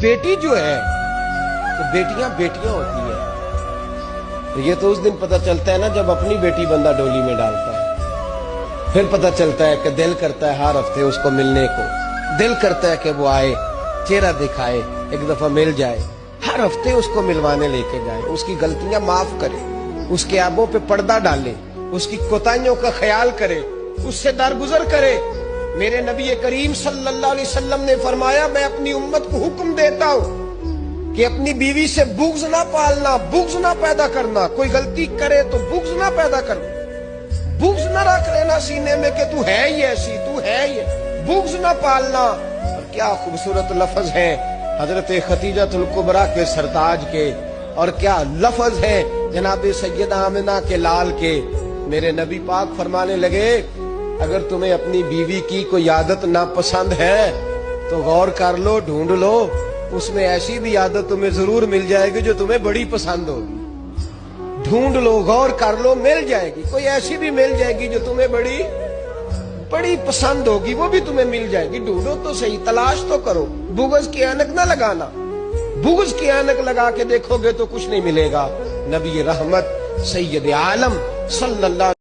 बेटी जो है तो बेटियां बेटियां होती है। तो ये तो उस दिन पता चलता है ना जब अपनी बेटी बंदा डोली में डालता है। फिर पता चलता है कि दिल करता है हर हफ्ते उसको मिलने को, दिल करता है कि वो आए, चेहरा दिखाए, एक दफा मिल जाए, हर हफ्ते उसको मिलवाने लेके जाए, उसकी गलतियां माफ करे, उसके ऐबों पे पर्दा डाले, उसकी कोताहियों का ख्याल करे, उससे दरगुजर करे। मेरे नबी करीम सल्लल्लाहु अलैहि वसल्लम ने फरमाया, मैं अपनी उम्मत को हुक्म देता हूं कि अपनी बीवी से बुग़्ज़ ना पालना, बुग़्ज़ ना पैदा करना। कोई गलती करे तो बुग़्ज़ ना पैदा करना, बुग़्ज़ ना रख लेना सीने में कि तू है ही ऐसी, तू है ही, बुग़्ज़ ना पालना। और क्या खूबसूरत लफ्ज है हजरत खतीजतुल कुबरा के सरताज के, और क्या लफ्ज है जनाब सैयदा आमिना के लाल के। मेरे नबी पाक फरमाने लगे, अगर तुम्हें अपनी बीवी की कोई आदत नापसंद है तो गौर कर लो, ढूंढ लो, उसमें ऐसी भी आदत तुम्हें जरूर मिल जाएगी जो तुम्हें बड़ी पसंद होगी। ढूंढ लो, गौर कर लो, मिल जाएगी, कोई ऐसी भी मिल जाएगी जो तुम्हें बड़ी बड़ी पसंद होगी, वो भी तुम्हें मिल जाएगी। ढूंढो तो सही, तलाश तो करो, बुग़्ज़ की ऐनक ना लगाना। बुग़्ज़ की ऐनक लगा के देखोगे तो कुछ नहीं मिलेगा। नबी रहमत सैयद आलम सल्लल्लाहु